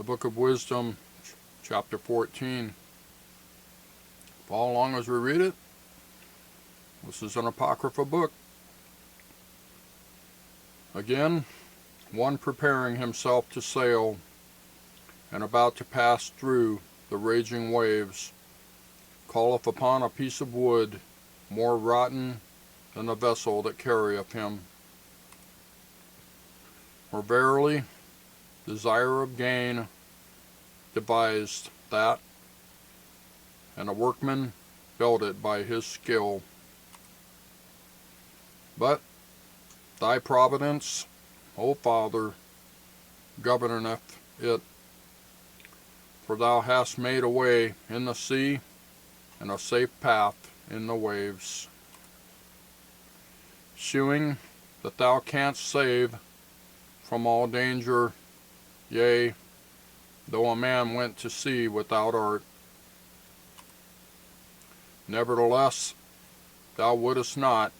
the book of Wisdom, chapter 14. Follow along as we read it. This is an Apocrypha book. Again, one preparing himself to sail and about to pass through the raging waves, calleth upon a piece of wood more rotten than the vessel that carrieth him. For verily, desire of gain devised that, and a workman built it by his skill. But thy providence, O Father, governeth it, for thou hast made a way in the sea, and a safe path in the waves, shewing that thou canst save from all danger, yea, though a man went to sea without art. Nevertheless, thou wouldest not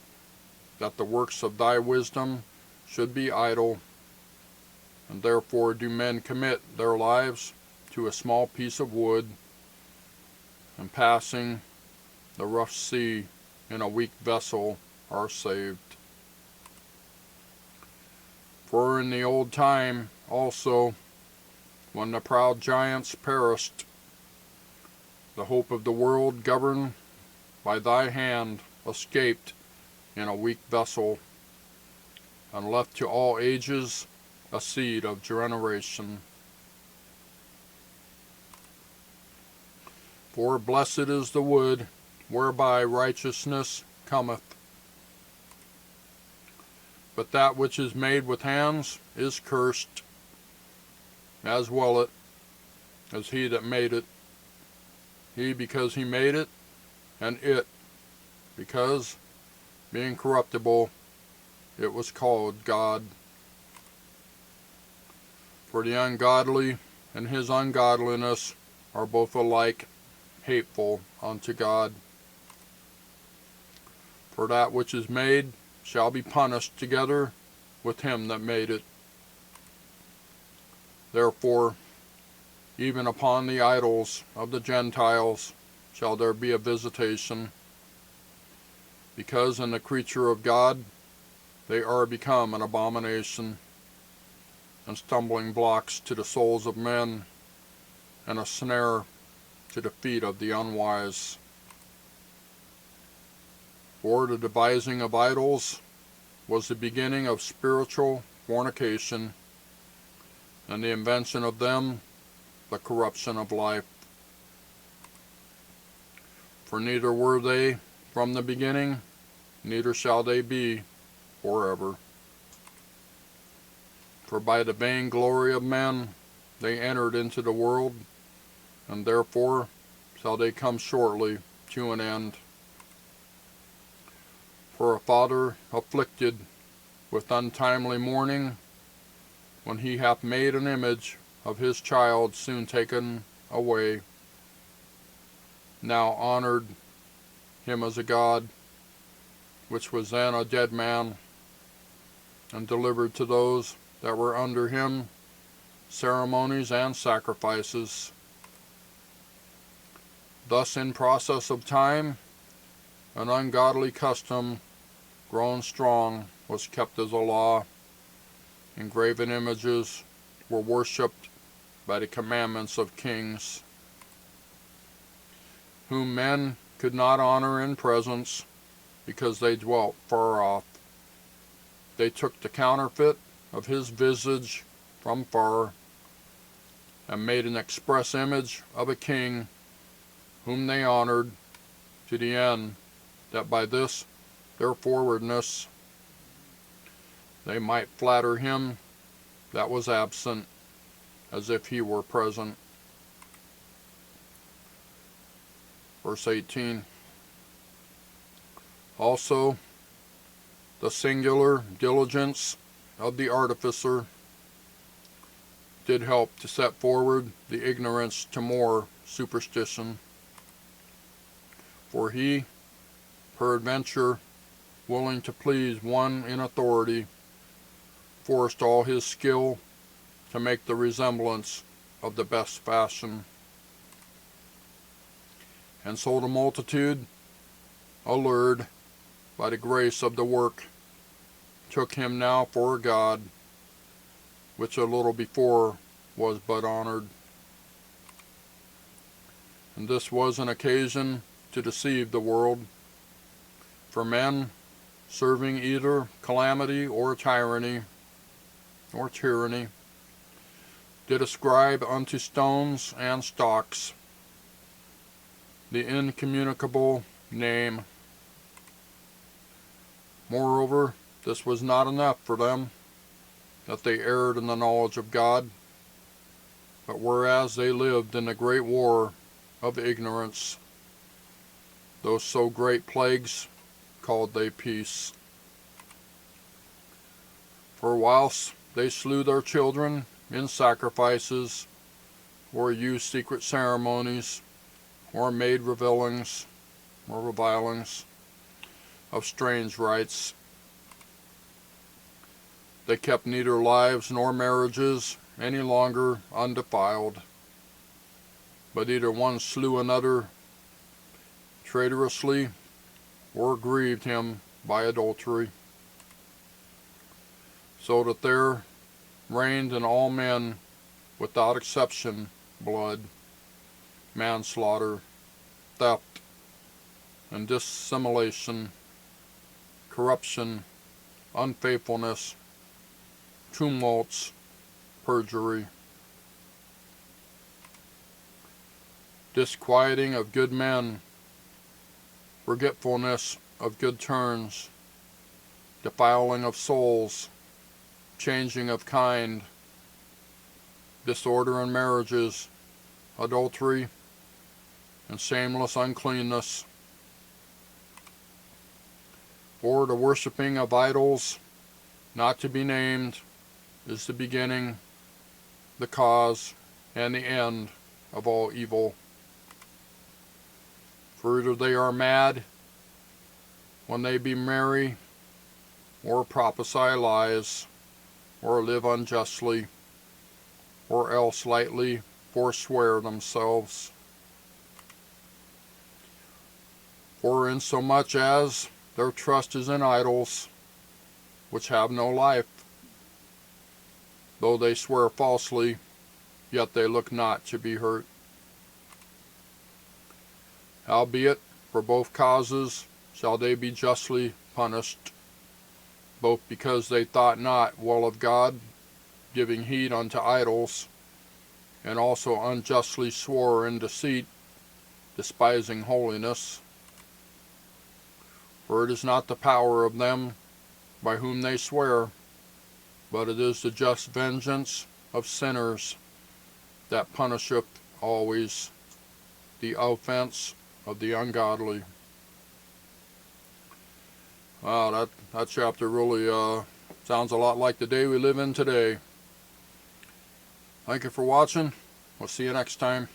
that the works of thy wisdom should be idle, and therefore do men commit their lives to a small piece of wood, and passing the rough sea in a weak vessel are saved. For in the old time also, when the proud giants perished, the hope of the world governed by thy hand escaped in a weak vessel, and left to all ages a seed of generation. For blessed is the wood whereby righteousness cometh. But that which is made with hands is cursed, as well it as he that made it. He because he made it, and it because, being corruptible, it was called God. For the ungodly and his ungodliness are both alike hateful unto God. For that which is made shall be punished together with him that made it. Therefore, even upon the idols of the Gentiles shall there be a visitation, because in the creature of God they are become an abomination, and stumbling blocks to the souls of men, and a snare to the feet of the unwise. For the devising of idols was the beginning of spiritual fornication, and the invention of them the corruption of life. For neither were they from the beginning, neither shall they be forever. For by the vainglory of men they entered into the world, and therefore shall they come shortly to an end. For a father afflicted with untimely mourning, when he hath made an image of his child soon taken away, now honored him as a god, which was then a dead man, and delivered to those that were under him ceremonies and sacrifices. Thus in process of time, an ungodly custom grown strong was kept as a law, and graven images were worshipped by the commandments of kings, whom men could not honor in presence, because they dwelt far off. They took the counterfeit of his visage from far, and made an express image of a king, whom they honored, to the end that by this their forwardness they might flatter him that was absent, as if he were present. Verse 18. Also, the singular diligence of the artificer did help to set forward the ignorance to more superstition. For he, peradventure, willing to please one in authority, forced all his skill to make the resemblance of the best fashion. And so the multitude, allured by the grace of the work, took him now for a god, which a little before was but honored. And this was an occasion to deceive the world, for men, serving either calamity or tyranny, did ascribe unto stones and stocks the incommunicable name. Moreover, this was not enough for them, that they erred in the knowledge of God, but whereas they lived in the great war of ignorance, those so great plagues called they peace. For whilst they slew their children in sacrifices, or used secret ceremonies, or made revilings or revilings of strange rites, they kept neither lives nor marriages any longer undefiled, but either one slew another traitorously, or grieved him by adultery, so that there reigned in all men without exception blood, manslaughter, theft, and dissimulation, corruption, unfaithfulness, tumults, perjury, disquieting of good men, forgetfulness of good turns, defiling of souls, changing of kind, disorder in marriages, adultery, and shameless uncleanness. For the worshipping of idols, not to be named, is the beginning, the cause, and the end of all evil. For either they are mad when they be merry, or prophesy lies, or live unjustly, or else lightly forswear themselves. For insomuch as their trust is in idols, which have no life, though they swear falsely, yet they look not to be hurt. Howbeit, for both causes shall they be justly punished, both because they thought not well of God, giving heed unto idols, and also unjustly swore in deceit, despising holiness. For it is not the power of them by whom they swear, but it is the just vengeance of sinners that punisheth always the offense of the ungodly. Wow, that chapter really sounds a lot like the day we live in today. Thank you for watching. We'll see you next time.